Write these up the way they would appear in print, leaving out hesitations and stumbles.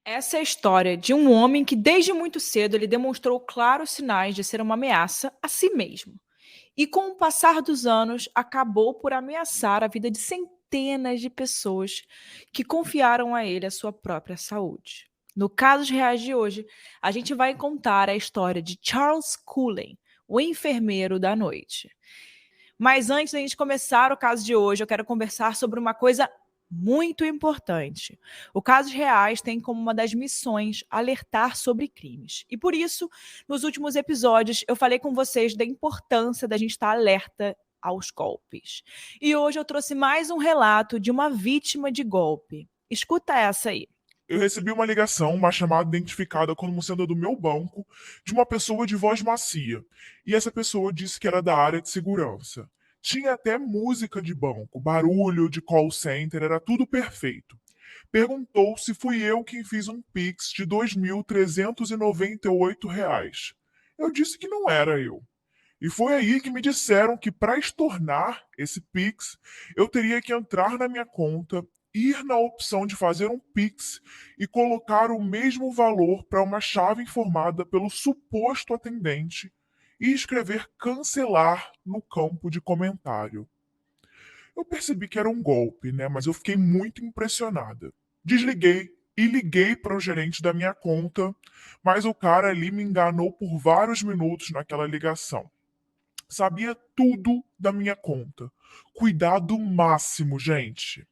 Essa é a história de um homem que, desde muito cedo, ele demonstrou claros sinais de ser uma ameaça a si mesmo. E, com o passar dos anos, acabou por ameaçar a vida de centenas de pessoas que confiaram a ele a sua própria saúde. No Casos Reais de hoje, a gente vai contar a história de Charles Cullen, o enfermeiro da noite. Mas antes da gente começar o caso de hoje, eu quero conversar sobre uma coisa muito importante. O Casos Reais tem como uma das missões alertar sobre crimes. E por isso, nos últimos episódios, eu falei com vocês da importância da gente estar alerta aos golpes. E hoje eu trouxe mais um relato de uma vítima de golpe. Escuta essa aí. Eu recebi uma ligação, uma chamada identificada como sendo do meu banco, de uma pessoa de voz macia. E essa pessoa disse que era da área de segurança. Tinha até música de banco, barulho de call center, era tudo perfeito. Perguntou se fui eu quem fiz um Pix de R$ 2.398. Eu disse que não era eu. E foi aí que me disseram que para estornar esse Pix, eu teria que entrar na minha conta, ir na opção de fazer um Pix e colocar o mesmo valor para uma chave informada pelo suposto atendente e escrever cancelar no campo de comentário. Eu percebi que era um golpe, né? Mas eu fiquei muito impressionada. Desliguei e liguei para o gerente da minha conta, mas o cara ali me enganou por vários minutos naquela ligação. Sabia tudo da minha conta. Cuidado máximo, gente.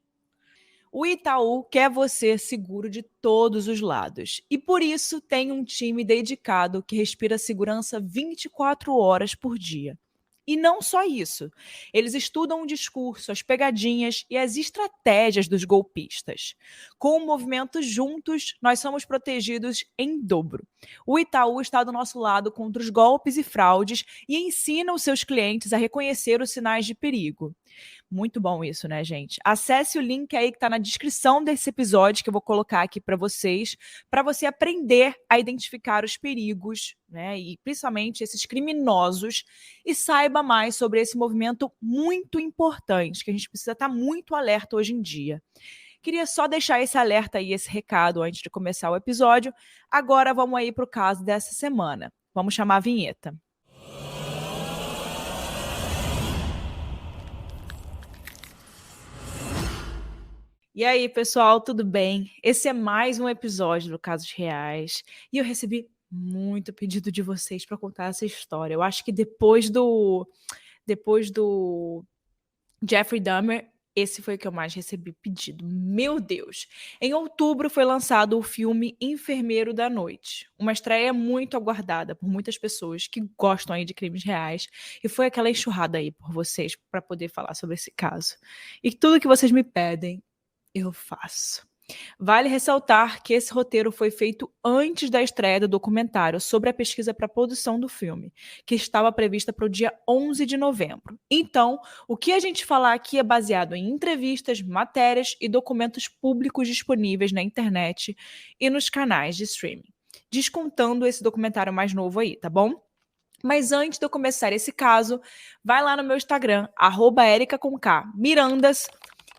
O Itaú quer você seguro de todos os lados e por isso tem um time dedicado que respira segurança 24 horas por dia. E não só isso, eles estudam o discurso, as pegadinhas e as estratégias dos golpistas. Com o movimento Juntos, nós somos protegidos em dobro. O Itaú está do nosso lado contra os golpes e fraudes e ensina os seus clientes a reconhecer os sinais de perigo. Muito bom isso, né, gente? Acesse o link aí que está na descrição desse episódio que eu vou colocar aqui para você aprender a identificar os perigos, né, e principalmente esses criminosos, e saiba mais sobre esse movimento muito importante, que a gente precisa estar muito alerta hoje em dia. Queria só deixar esse alerta aí, esse recado antes de começar o episódio. Agora vamos aí para o caso dessa semana. Vamos chamar a vinheta. E aí, pessoal, tudo bem? Esse é mais um episódio do Casos Reais e eu recebi muito pedido de vocês para contar essa história. Eu acho que depois do Jeffrey Dahmer, esse foi o que eu mais recebi pedido. Meu Deus! Em outubro foi lançado o filme Enfermeiro da Noite, uma estreia muito aguardada por muitas pessoas que gostam aí de crimes reais, e foi aquela enxurrada aí por vocês para poder falar sobre esse caso. E tudo que vocês me pedem eu faço. Vale ressaltar que esse roteiro foi feito antes da estreia do documentário sobre a pesquisa para a produção do filme, que estava prevista para o dia 11 de novembro. Então, o que a gente falar aqui é baseado em entrevistas, matérias e documentos públicos disponíveis na internet e nos canais de streaming. Descontando esse documentário mais novo aí, tá bom? Mas antes de eu começar esse caso, vai lá no meu Instagram, @erica_mirandas,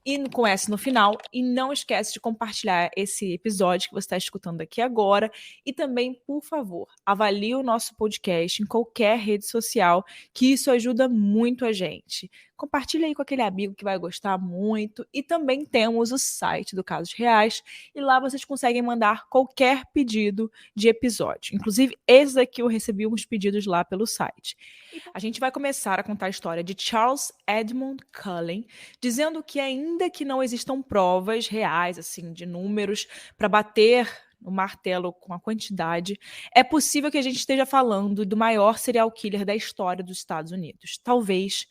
e com S no final. E não esquece de compartilhar esse episódio que você está escutando aqui agora. E também, por favor, avalie o nosso podcast em qualquer rede social, que isso ajuda muito a gente. Compartilha aí com aquele amigo que vai gostar muito. E também temos o site do Casos Reais. E lá vocês conseguem mandar qualquer pedido de episódio. Inclusive, esse daqui eu recebi uns pedidos lá pelo site. A gente vai começar a contar a história de Charles Edmund Cullen, dizendo que ainda que não existam provas reais, assim, de números para bater no martelo com a quantidade, é possível que a gente esteja falando do maior serial killer da história dos Estados Unidos. Talvez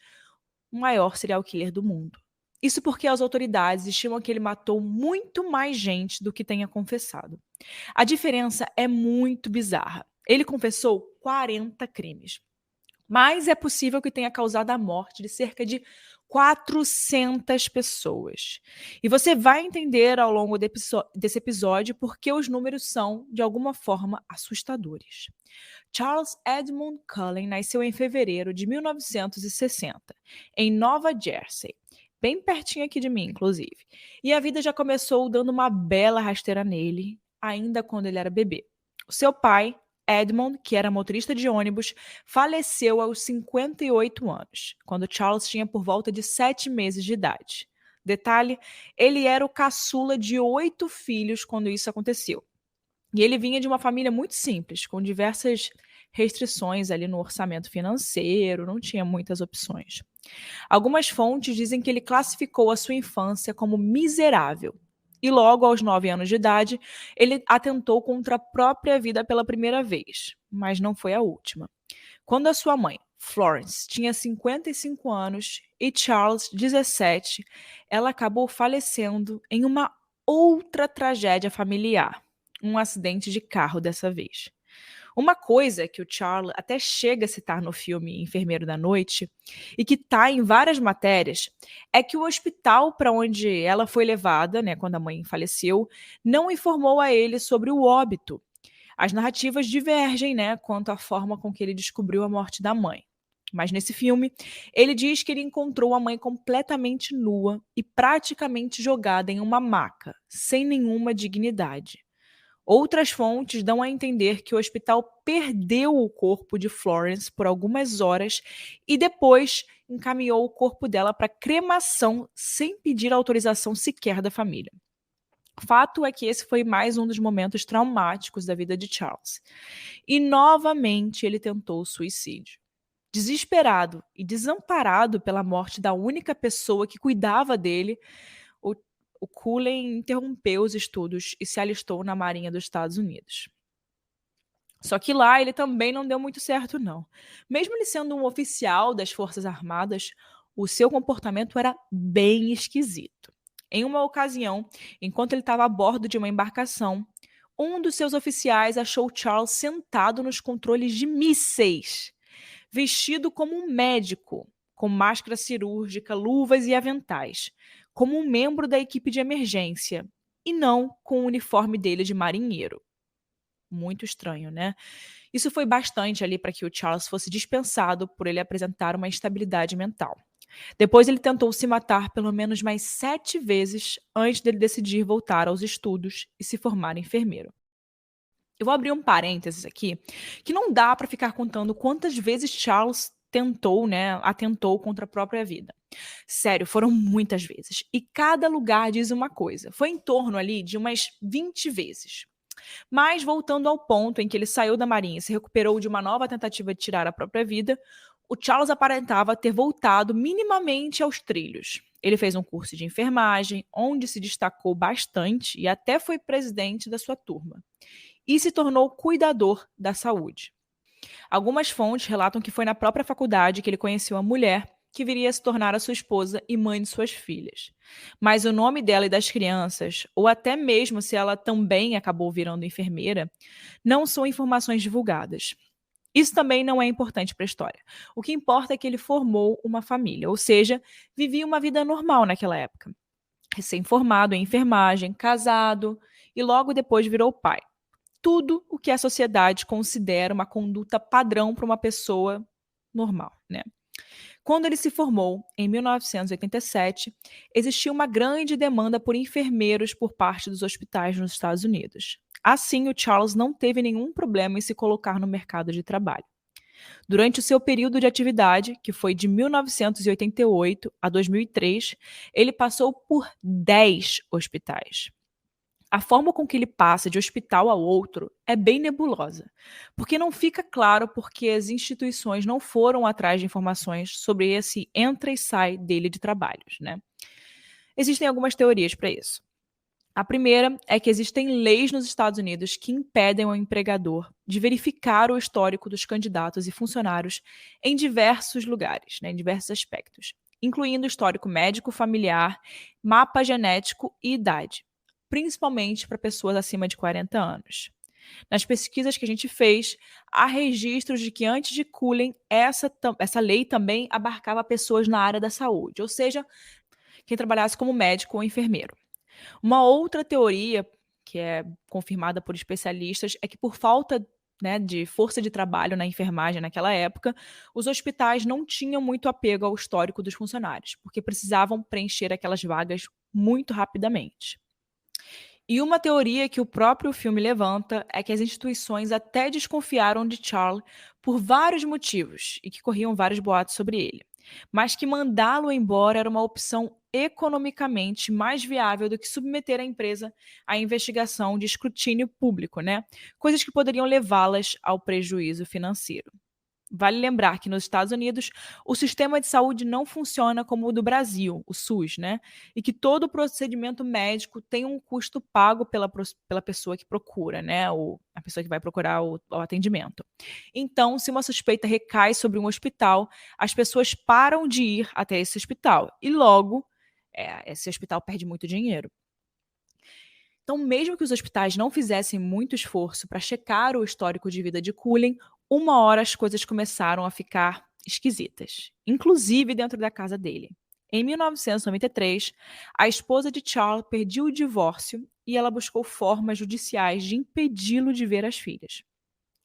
o maior serial killer do mundo. Isso porque as autoridades estimam que ele matou muito mais gente do que tenha confessado. A diferença é muito bizarra. Ele confessou 40 crimes, mas é possível que tenha causado a morte de cerca de 400 pessoas. E você vai entender ao longo desse episódio porque os números são, de alguma forma, assustadores. Charles Edmund Cullen nasceu em fevereiro de 1960, em Nova Jersey, bem pertinho aqui de mim, inclusive. E a vida já começou dando uma bela rasteira nele, ainda quando ele era bebê. O seu pai, Edmond, que era motorista de ônibus, faleceu aos 58 anos, quando Charles tinha por volta de 7 meses de idade. Detalhe, ele era o caçula de 8 filhos quando isso aconteceu. E ele vinha de uma família muito simples, com diversas restrições ali no orçamento financeiro, não tinha muitas opções. Algumas fontes dizem que ele classificou a sua infância como miserável. E logo aos 9 anos de idade, ele atentou contra a própria vida pela primeira vez, mas não foi a última. Quando a sua mãe, Florence, tinha 55 anos e Charles 17, ela acabou falecendo em uma outra tragédia familiar, um acidente de carro dessa vez. Uma coisa que o Charles até chega a citar no filme Enfermeiro da Noite e que está em várias matérias é que o hospital para onde ela foi levada, né, quando a mãe faleceu, não informou a ele sobre o óbito. As narrativas divergem, né, quanto à forma com que ele descobriu a morte da mãe. Mas nesse filme, ele diz que ele encontrou a mãe completamente nua e praticamente jogada em uma maca, sem nenhuma dignidade. Outras fontes dão a entender que o hospital perdeu o corpo de Florence por algumas horas e depois encaminhou o corpo dela para cremação sem pedir autorização sequer da família. Fato é que esse foi mais um dos momentos traumáticos da vida de Charles. E novamente ele tentou o suicídio. Desesperado e desamparado pela morte da única pessoa que cuidava dele, o Cullen interrompeu os estudos e se alistou na Marinha dos Estados Unidos. Só que lá ele também não deu muito certo, não. Mesmo ele sendo um oficial das Forças Armadas, o seu comportamento era bem esquisito. Em uma ocasião, enquanto ele estava a bordo de uma embarcação, um dos seus oficiais achou Charles sentado nos controles de mísseis, vestido como um médico, com máscara cirúrgica, luvas e aventais, como um membro da equipe de emergência, e não com o uniforme dele de marinheiro. Muito estranho, né? Isso foi bastante ali para que o Charles fosse dispensado por ele apresentar uma instabilidade mental. Depois ele tentou se matar pelo menos mais 7 vezes antes dele decidir voltar aos estudos e se formar enfermeiro. Eu vou abrir um parênteses aqui, que não dá para ficar contando quantas vezes Charles atentou contra a própria vida. Sério, foram muitas vezes. E cada lugar diz uma coisa. Foi em torno ali de umas 20 vezes. Mas, voltando ao ponto em que ele saiu da Marinha e se recuperou de uma nova tentativa de tirar a própria vida, o Charles aparentava ter voltado minimamente aos trilhos. Ele fez um curso de enfermagem, onde se destacou bastante e até foi presidente da sua turma. E se tornou cuidador da saúde. Algumas fontes relatam que foi na própria faculdade que ele conheceu a mulher que viria a se tornar a sua esposa e mãe de suas filhas. Mas o nome dela e das crianças, ou até mesmo se ela também acabou virando enfermeira, não são informações divulgadas. Isso também não é importante para a história. O que importa é que ele formou uma família, ou seja, vivia uma vida normal naquela época. Recém-formado em enfermagem, casado e logo depois virou pai. Tudo o que a sociedade considera uma conduta padrão para uma pessoa normal, né? Quando ele se formou, em 1987, existia uma grande demanda por enfermeiros por parte dos hospitais nos Estados Unidos. Assim, o Charles não teve nenhum problema em se colocar no mercado de trabalho. Durante o seu período de atividade, que foi de 1988 a 2003, ele passou por 10 hospitais. A forma com que ele passa de hospital a outro é bem nebulosa, porque não fica claro porque as instituições não foram atrás de informações sobre esse entra e sai dele de trabalhos, né? Existem algumas teorias para isso. A primeira é que existem leis nos Estados Unidos que impedem ao empregador de verificar o histórico dos candidatos e funcionários em diversos lugares, né, em diversos aspectos, incluindo histórico médico, familiar, mapa genético e idade, principalmente para pessoas acima de 40 anos. Nas pesquisas que a gente fez, há registros de que antes de Cullen, essa lei também abarcava pessoas na área da saúde, ou seja, quem trabalhasse como médico ou enfermeiro. Uma outra teoria, que é confirmada por especialistas, é que por falta, né, de força de trabalho na enfermagem naquela época, os hospitais não tinham muito apego ao histórico dos funcionários, porque precisavam preencher aquelas vagas muito rapidamente. E uma teoria que o próprio filme levanta é que as instituições até desconfiaram de Charles por vários motivos e que corriam vários boatos sobre ele, mas que mandá-lo embora era uma opção economicamente mais viável do que submeter a empresa à investigação de escrutínio público, né? Coisas que poderiam levá-las ao prejuízo financeiro. Vale lembrar que nos Estados Unidos o sistema de saúde não funciona como o do Brasil, o SUS, né? E que todo procedimento médico tem um custo pago pela pessoa que procura, né? A pessoa que vai procurar o atendimento. Então, se uma suspeita recai sobre um hospital, as pessoas param de ir até esse hospital e logo esse hospital perde muito dinheiro. Então, mesmo que os hospitais não fizessem muito esforço para checar o histórico de vida de Cullen, uma hora as coisas começaram a ficar esquisitas, inclusive dentro da casa dele. Em 1993, a esposa de Charles pediu o divórcio e ela buscou formas judiciais de impedi-lo de ver as filhas.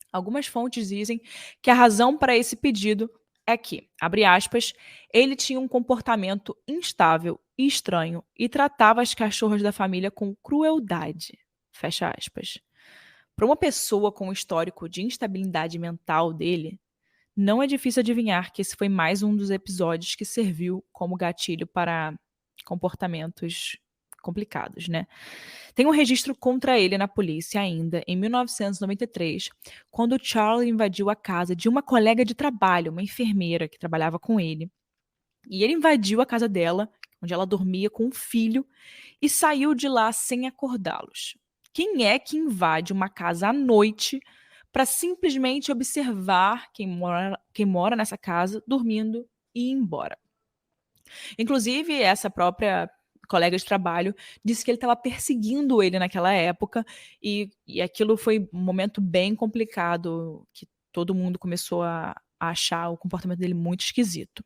Algumas fontes dizem que a razão para esse pedido é que, abre aspas, ele tinha um comportamento instável e estranho e tratava as cachorras da família com crueldade. Fecha aspas. Para uma pessoa com o histórico de instabilidade mental dele, não é difícil adivinhar que esse foi mais um dos episódios que serviu como gatilho para comportamentos complicados, né? Tem um registro contra ele na polícia ainda, em 1993, quando Charlie invadiu a casa de uma colega de trabalho, uma enfermeira que trabalhava com ele. E ele invadiu a casa dela, onde ela dormia com um filho, e saiu de lá sem acordá-los. Quem é que invade uma casa à noite para simplesmente observar quem mora nessa casa dormindo e ir embora? Inclusive, essa própria colega de trabalho disse que ele estava perseguindo ele naquela época e aquilo foi um momento bem complicado, que todo mundo começou a achar o comportamento dele muito esquisito.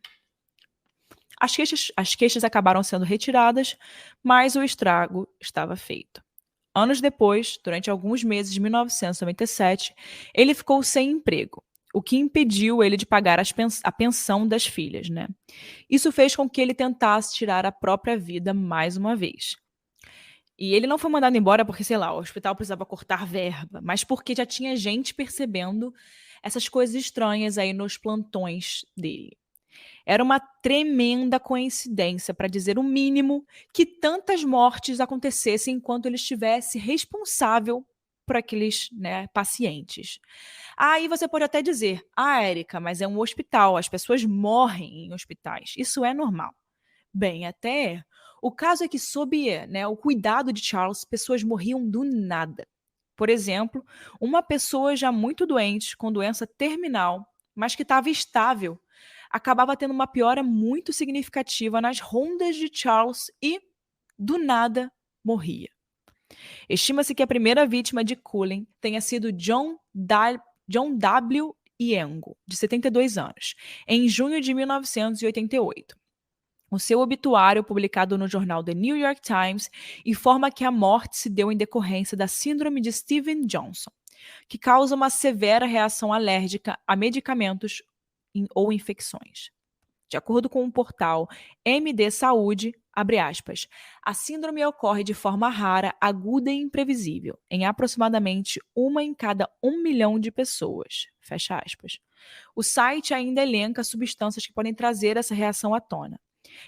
As queixas acabaram sendo retiradas, mas o estrago estava feito. Anos depois, durante alguns meses de 1997, ele ficou sem emprego, o que impediu ele de pagar a pensão das filhas, né? Isso fez com que ele tentasse tirar a própria vida mais uma vez. E ele não foi mandado embora porque, sei lá, o hospital precisava cortar verba, mas porque já tinha gente percebendo essas coisas estranhas aí nos plantões dele. Era uma tremenda coincidência, para dizer o mínimo, que tantas mortes acontecessem enquanto ele estivesse responsável por aqueles, né, pacientes. Aí você pode até dizer, Érica, mas é um hospital, as pessoas morrem em hospitais, isso é normal. Bem, até é. O caso é que, sob, né, o cuidado de Charles, pessoas morriam do nada. Por exemplo, uma pessoa já muito doente, com doença terminal, mas que estava estável, acabava tendo uma piora muito significativa nas rondas de Charles e, do nada, morria. Estima-se que a primeira vítima de Cullen tenha sido John W. Yengo, de 72 anos, em junho de 1988. O seu obituário, publicado no jornal The New York Times, informa que a morte se deu em decorrência da síndrome de Stevens-Johnson, que causa uma severa reação alérgica a medicamentos ou infecções. De acordo com o portal MD Saúde, abre aspas, a síndrome ocorre de forma rara, aguda e imprevisível, em aproximadamente 1 em cada 1 milhão de pessoas. Fecha aspas. O site ainda elenca substâncias que podem trazer essa reação à tona.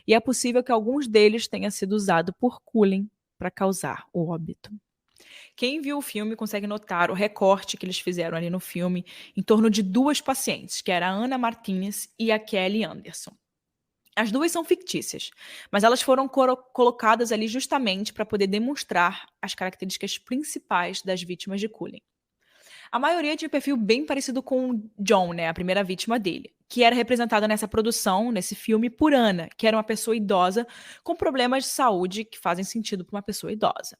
E é possível que alguns deles tenham sido usados por Cullen para causar o óbito. Quem viu o filme consegue notar o recorte que eles fizeram ali no filme em torno de duas pacientes, que era a Ana Martinez e a Kelly Anderson. As duas são fictícias, mas elas foram colocadas ali justamente para poder demonstrar as características principais das vítimas de Cullen. A maioria tinha um perfil bem parecido com o John, né, a primeira vítima dele, que era representada nessa produção, nesse filme, por Ana, que era uma pessoa idosa com problemas de saúde que fazem sentido para uma pessoa idosa.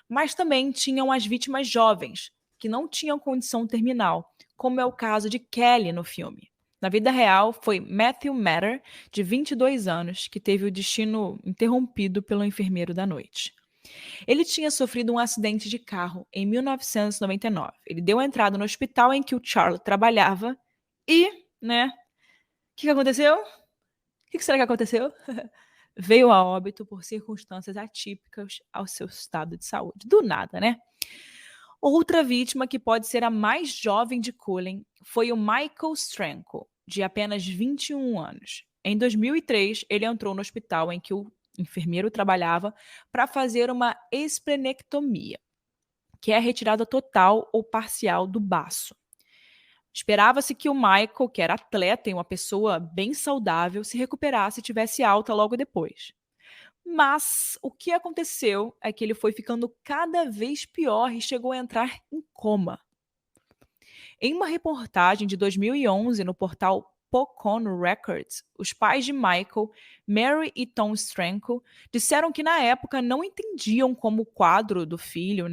Mas também tinham as vítimas jovens, que não tinham condição terminal, como é o caso de Kelly no filme. Na vida real, foi Matthew Matter, de 22 anos, que teve o destino interrompido pelo enfermeiro da noite. Ele tinha sofrido um acidente de carro em 1999. Ele deu entrada no hospital em que o Charlie trabalhava e, né, o que aconteceu? O que será que aconteceu? veio a óbito por circunstâncias atípicas ao seu estado de saúde. Do nada, né? Outra vítima, que pode ser a mais jovem de Cullen, foi o Michael Stranko, de apenas 21 anos. Em 2003, ele entrou no hospital em que o enfermeiro trabalhava para fazer uma esplenectomia, que é a retirada total ou parcial do baço. Esperava-se que o Michael, que era atleta e uma pessoa bem saudável, se recuperasse e tivesse alta logo depois. Mas o que aconteceu é que ele foi ficando cada vez pior e chegou a entrar em coma. Em uma reportagem de 2011 no portal Pocon Records, os pais de Michael, Mary e Tom Stranko, disseram que na época não entendiam como o quadro do filho,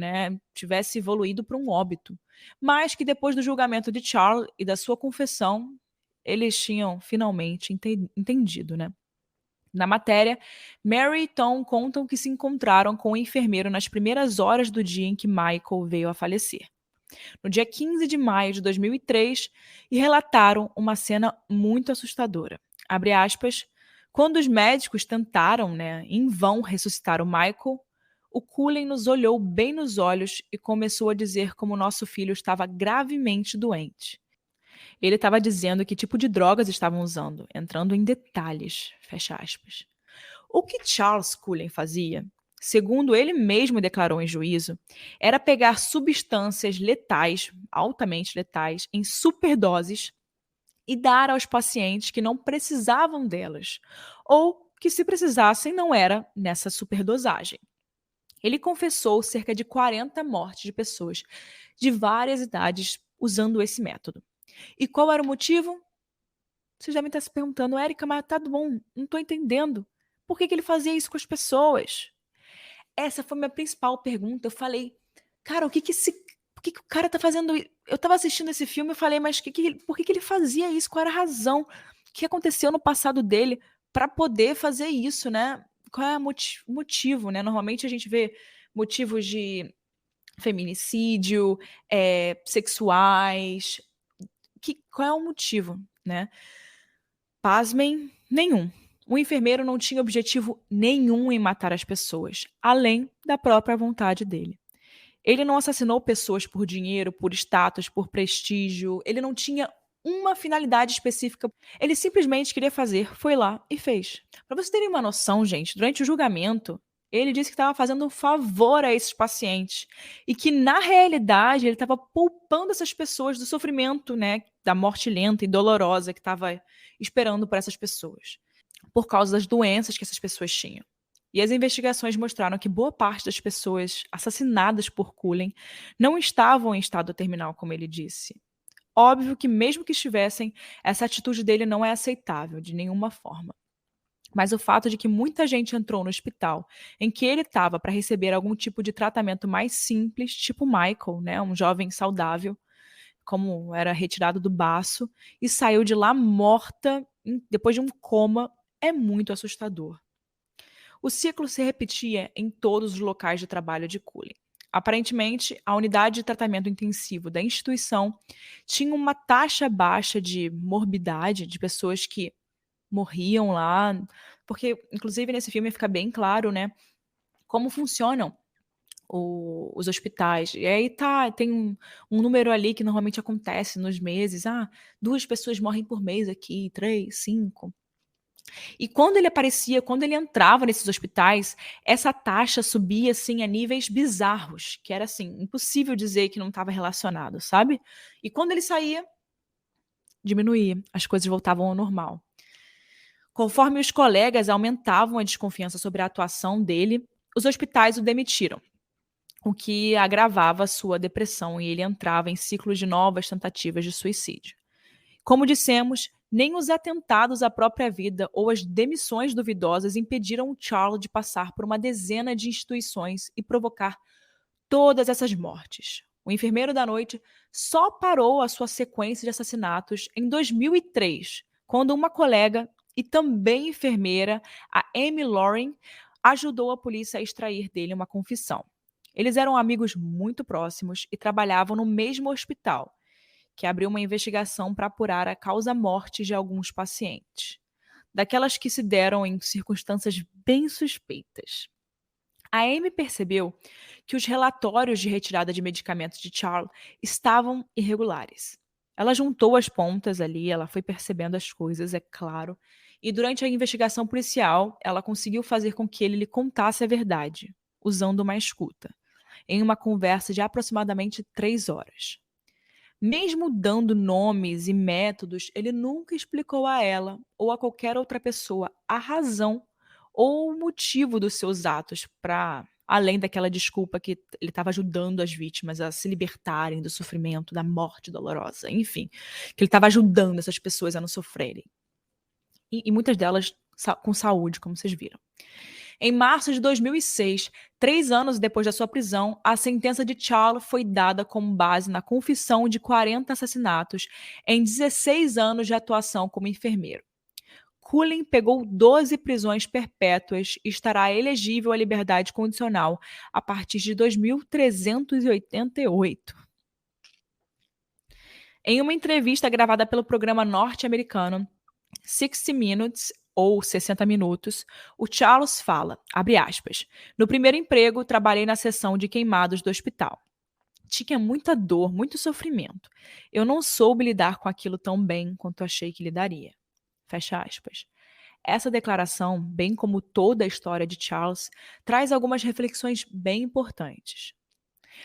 tivesse evoluído para um óbito, mas que depois do julgamento de Charles e da sua confissão, eles tinham finalmente entendido, né? Na matéria, Mary e Tom contam que se encontraram com o enfermeiro nas primeiras horas do dia em que Michael veio a falecer, no dia 15 de maio de 2003, e relataram uma cena muito assustadora. Abre aspas, quando os médicos tentaram, em vão ressuscitar o Michael, o Cullen nos olhou bem nos olhos e começou a dizer como nosso filho estava gravemente doente. Ele estava dizendo que tipo de drogas estavam usando, entrando em detalhes, fecha aspas. O que Charles Cullen fazia, segundo ele mesmo declarou em juízo, era pegar substâncias letais, altamente letais, em superdoses e dar aos pacientes que não precisavam delas, ou que se precisassem não era nessa superdosagem. Ele confessou cerca de 40 mortes de pessoas de várias idades usando esse método. E qual era o motivo? Vocês devem estar se perguntando, Érica, mas tá bom, não estou entendendo. Por que ele fazia isso com as pessoas? Essa foi a minha principal pergunta. Eu falei, cara, por que o cara tá fazendo isso? Eu tava assistindo esse filme e falei, mas por que ele fazia isso? Qual era a razão? O que aconteceu no passado dele para poder fazer isso, né? Qual é o motivo, né? Normalmente a gente vê motivos de feminicídio, sexuais. Qual é o motivo, né? Pasmem, nenhum. O enfermeiro não tinha objetivo nenhum em matar as pessoas, além da própria vontade dele. Ele não assassinou pessoas por dinheiro, por status, por prestígio. Ele não tinha uma finalidade específica. Ele simplesmente queria fazer, foi lá e fez. Para vocês terem uma noção, gente, durante o julgamento, ele disse que estava fazendo um favor a esses pacientes e que, na realidade, ele estava poupando essas pessoas do sofrimento, da morte lenta e dolorosa que estava esperando por essas pessoas, por causa das doenças que essas pessoas tinham. E as investigações mostraram que boa parte das pessoas assassinadas por Cullen não estavam em estado terminal, como ele disse. Óbvio que, mesmo que estivessem, essa atitude dele não é aceitável de nenhuma forma. Mas o fato de que muita gente entrou no hospital em que ele estava para receber algum tipo de tratamento mais simples, tipo Michael, um jovem saudável, como era retirado do baço, e saiu de lá morta depois de um coma, é muito assustador. O ciclo se repetia em todos os locais de trabalho de Cullen. Aparentemente, a unidade de tratamento intensivo da instituição tinha uma taxa baixa de morbidade de pessoas que morriam lá, porque, inclusive, nesse filme fica bem claro, como funcionam os hospitais. E aí tem um número ali que normalmente acontece nos meses. 2 pessoas morrem por mês aqui, 3, 5. E quando ele aparecia, quando ele entrava nesses hospitais, essa taxa subia, assim, a níveis bizarros, que era, assim, impossível dizer que não estava relacionado, sabe? E quando ele saía, diminuía, as coisas voltavam ao normal. Conforme os colegas aumentavam a desconfiança sobre a atuação dele, os hospitais o demitiram, o que agravava sua depressão e ele entrava em ciclos de novas tentativas de suicídio. Como dissemos, nem os atentados à própria vida ou as demissões duvidosas impediram Charles de passar por uma dezena de instituições e provocar todas essas mortes. O enfermeiro da noite só parou a sua sequência de assassinatos em 2003, quando uma colega e também enfermeira, a Amy Lauren, ajudou a polícia a extrair dele uma confissão. Eles eram amigos muito próximos e trabalhavam no mesmo hospital, que abriu uma investigação para apurar a causa-morte de alguns pacientes. daquelas que se deram em circunstâncias bem suspeitas. A Amy percebeu que os relatórios de retirada de medicamentos de Charles estavam irregulares. Ela juntou as pontas ali, ela foi percebendo as coisas, é claro, e durante a investigação policial, ela conseguiu fazer com que ele lhe contasse a verdade, usando uma escuta, em uma conversa de aproximadamente 3 horas. Mesmo dando nomes e métodos, ele nunca explicou a ela ou a qualquer outra pessoa a razão ou o motivo dos seus atos, para além daquela desculpa que ele estava ajudando as vítimas a se libertarem do sofrimento, da morte dolorosa, enfim, que ele estava ajudando essas pessoas a não sofrerem. E muitas delas com saúde, como vocês viram. Em março de 2006, 3 anos depois da sua prisão, a sentença de Charles foi dada com base na confissão de 40 assassinatos em 16 anos de atuação como enfermeiro. Cullen pegou 12 prisões perpétuas e estará elegível à liberdade condicional a partir de 2388. Em uma entrevista gravada pelo programa norte-americano 60 Minutes, ou 60 Minutos, o Charles fala, abre aspas, no primeiro emprego trabalhei na seção de queimados do hospital. Tinha muita dor, muito sofrimento. Eu não soube lidar com aquilo tão bem quanto achei que lidaria. Fecha aspas. Essa declaração, bem como toda a história de Charles, traz algumas reflexões bem importantes.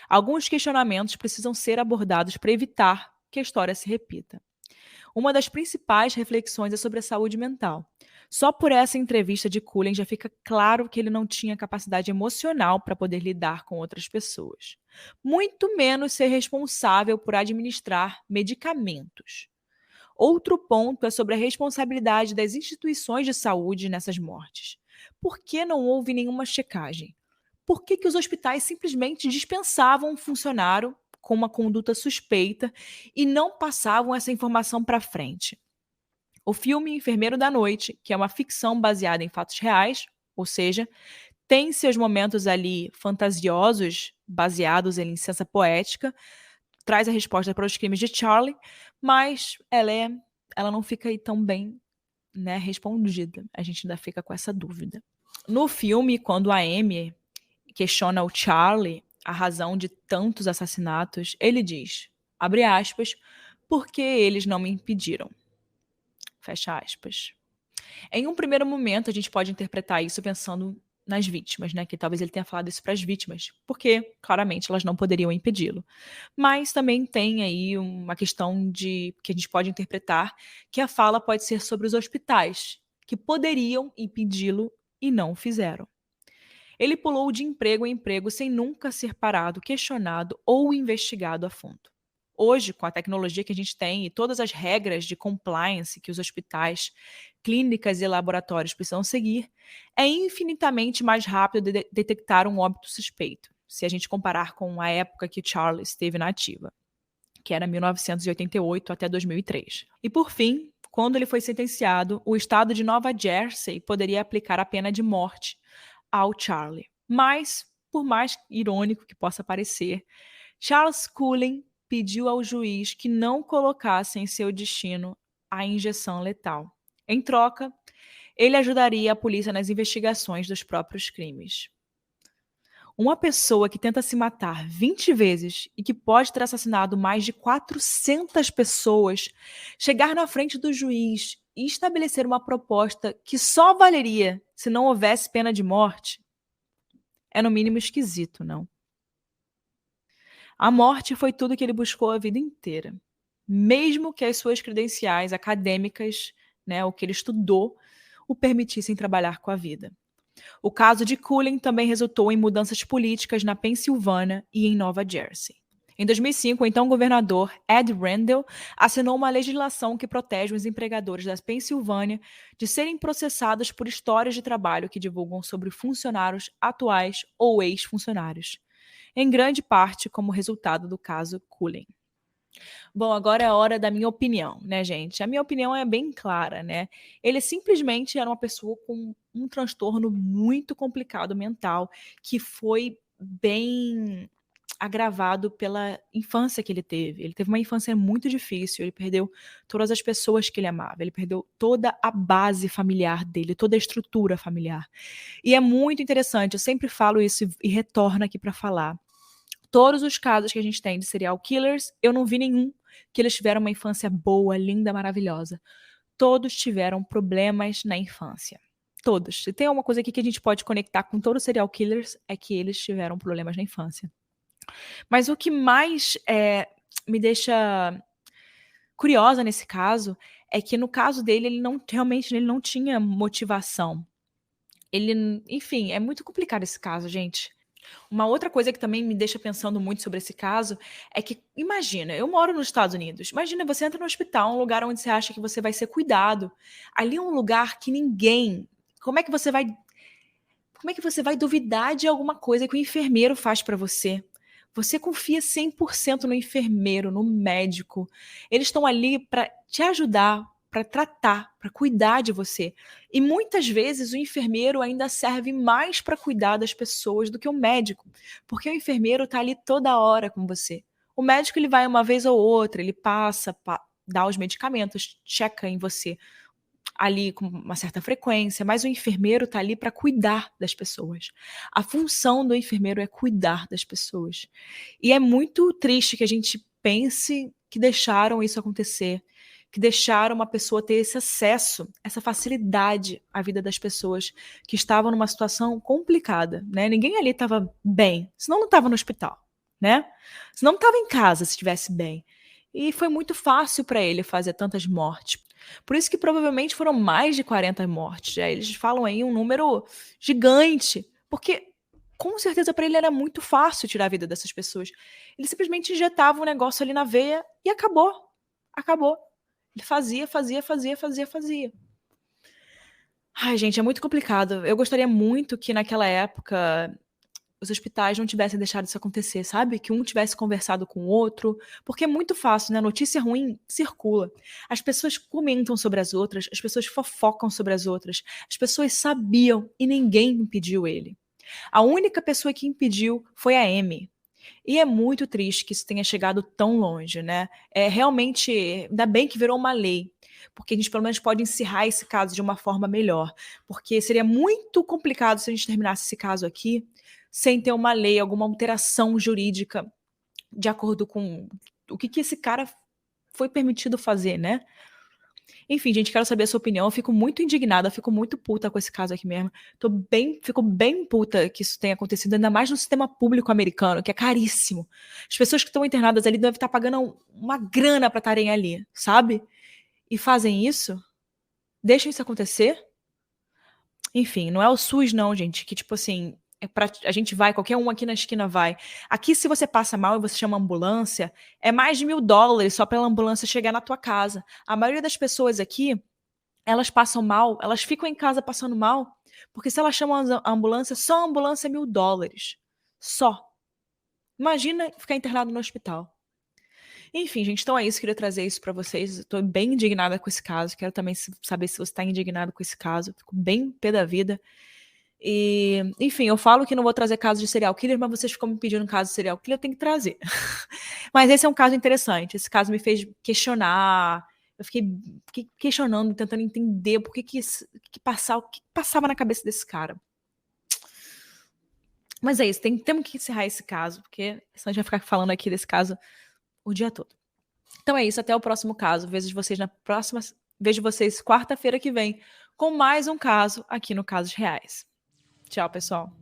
Alguns questionamentos precisam ser abordados para evitar que a história se repita. Uma das principais reflexões é sobre a saúde mental. Só por essa entrevista de Cullen já fica claro que ele não tinha capacidade emocional para poder lidar com outras pessoas. Muito menos ser responsável por administrar medicamentos. Outro ponto é sobre a responsabilidade das instituições de saúde nessas mortes. Por que não houve nenhuma checagem? Por que os hospitais simplesmente dispensavam um funcionário com uma conduta suspeita e não passavam essa informação para frente? O filme Enfermeiro da Noite, que é uma ficção baseada em fatos reais, ou seja, tem seus momentos ali fantasiosos, baseados em licença poética, traz a resposta para os crimes de Charlie, mas ela não fica aí tão bem, né, respondida. A gente ainda fica com essa dúvida. No filme, quando a Amy questiona o Charlie a razão de tantos assassinatos, ele diz, abre aspas, porque eles não me impediram. Fecha aspas. Em um primeiro momento, a gente pode interpretar isso pensando nas vítimas, né? Que talvez ele tenha falado isso para as vítimas, porque claramente elas não poderiam impedi-lo. Mas também tem aí uma questão de que a gente pode interpretar que a fala pode ser sobre os hospitais, que poderiam impedi-lo e não fizeram. Ele pulou de emprego em emprego sem nunca ser parado, questionado ou investigado a fundo. Hoje, com a tecnologia que a gente tem e todas as regras de compliance que os hospitais, clínicas e laboratórios precisam seguir, é infinitamente mais rápido detectar um óbito suspeito, se a gente comparar com a época que Charles esteve na ativa, que era 1988 até 2003. E por fim, quando ele foi sentenciado, o estado de Nova Jersey poderia aplicar a pena de morte ao Charlie. Mas, por mais irônico que possa parecer, Charles Cullen pediu ao juiz que não colocasse em seu destino a injeção letal. Em troca, ele ajudaria a polícia nas investigações dos próprios crimes. Uma pessoa que tenta se matar 20 vezes e que pode ter assassinado mais de 400 pessoas, chegar na frente do juiz e estabelecer uma proposta que só valeria se não houvesse pena de morte, é no mínimo esquisito, não? A morte foi tudo que ele buscou a vida inteira. Mesmo que as suas credenciais acadêmicas, né, o que ele estudou, o permitissem trabalhar com a vida. O caso de Cullen também resultou em mudanças políticas na Pensilvânia e em Nova Jersey. Em 2005, o então governador Ed Rendell assinou uma legislação que protege os empregadores da Pensilvânia de serem processados por histórias de trabalho que divulgam sobre funcionários atuais ou ex-funcionários, em grande parte como resultado do caso Cullen. Bom, agora é a hora da minha opinião, né, gente? A minha opinião é bem clara, né? Ele simplesmente era uma pessoa com um transtorno muito complicado mental, que foi bem agravado pela infância que ele teve. Ele teve uma infância muito difícil, ele perdeu todas as pessoas que ele amava, ele perdeu toda a base familiar dele, toda a estrutura familiar. E é muito interessante, eu sempre falo isso e retorno aqui para falar. Todos os casos que a gente tem de serial killers, eu não vi nenhum que eles tiveram uma infância boa, linda, maravilhosa. Todos tiveram problemas na infância. Todos. Se tem uma coisa aqui que a gente pode conectar com todos os serial killers, é que eles tiveram problemas na infância. Mas o que mais me deixa curiosa nesse caso é que no caso dele, realmente ele não tinha motivação. Enfim, é muito complicado esse caso, gente. Uma outra coisa que também me deixa pensando muito sobre esse caso é que, imagina, eu moro nos Estados Unidos. Imagina, você entra no hospital, um lugar onde você acha que você vai ser cuidado. Ali é um lugar que ninguém. Como é que você vai duvidar de alguma coisa que o enfermeiro faz para você? Você confia 100% no enfermeiro, no médico. Eles estão ali para te ajudar, para tratar, para cuidar de você. E muitas vezes o enfermeiro ainda serve mais para cuidar das pessoas do que o médico, porque o enfermeiro está ali toda hora com você. O médico ele vai uma vez ou outra, ele passa, dá os medicamentos, checa em você ali com uma certa frequência, mas o enfermeiro está ali para cuidar das pessoas. A função do enfermeiro é cuidar das pessoas. E é muito triste que a gente pense que deixaram isso acontecer, que deixaram uma pessoa ter esse acesso, essa facilidade à vida das pessoas que estavam numa situação complicada, né? Ninguém ali estava bem, senão não estava no hospital, né? Senão não estava em casa se estivesse bem. E foi muito fácil para ele fazer tantas mortes. Por isso que provavelmente foram mais de 40 mortes. Eles falam aí um número gigante, porque com certeza para ele era muito fácil tirar a vida dessas pessoas. Ele simplesmente injetava um negócio ali na veia e acabou. Acabou. Ele fazia. Ai, gente, é muito complicado. Eu gostaria muito que naquela época os hospitais não tivessem deixado isso acontecer, sabe? Que um tivesse conversado com o outro, porque é muito fácil, né? Notícia ruim circula. As pessoas comentam sobre as outras, as pessoas fofocam sobre as outras, as pessoas sabiam e ninguém impediu ele. A única pessoa que impediu foi a Amy. E é muito triste que isso tenha chegado tão longe, né? Realmente, ainda bem que virou uma lei, porque a gente pelo menos pode encerrar esse caso de uma forma melhor, porque seria muito complicado se a gente terminasse esse caso aqui sem ter uma lei, alguma alteração jurídica de acordo com o que esse cara foi permitido fazer, né? Enfim, gente, quero saber a sua opinião. Eu fico muito indignada, fico muito puta com esse caso aqui mesmo. Fico bem puta que isso tenha acontecido, ainda mais no sistema público americano, que é caríssimo. As pessoas que estão internadas ali devem estar pagando uma grana pra estarem ali, sabe? E fazem isso? Deixam isso acontecer? Enfim, não é o SUS não, gente, que tipo assim, a gente vai, qualquer um aqui na esquina vai. Aqui, se você passa mal e você chama ambulância, é mais de $1.000 só pra ambulância chegar na tua casa. A maioria das pessoas aqui, elas passam mal, elas ficam em casa passando mal, porque se elas chamam a ambulância, só a ambulância é $1.000. Só. Imagina ficar internado no hospital. Enfim, gente, então é isso, queria trazer isso pra vocês. Estou bem indignada com esse caso, quero também saber se você está indignado com esse caso. Fico bem pé da vida. E, enfim, eu falo que não vou trazer casos de serial killer, mas vocês ficam me pedindo caso de serial killer, eu tenho que trazer. Mas esse é um caso interessante. Esse caso me fez questionar. Eu fiquei questionando, tentando entender o que passava na cabeça desse cara. Mas é isso, temos que encerrar esse caso, porque senão a gente vai ficar falando aqui desse caso o dia todo. Então é isso, até o próximo caso. Vejo vocês quarta-feira que vem com mais um caso aqui no Casos Reais. Tchau, pessoal.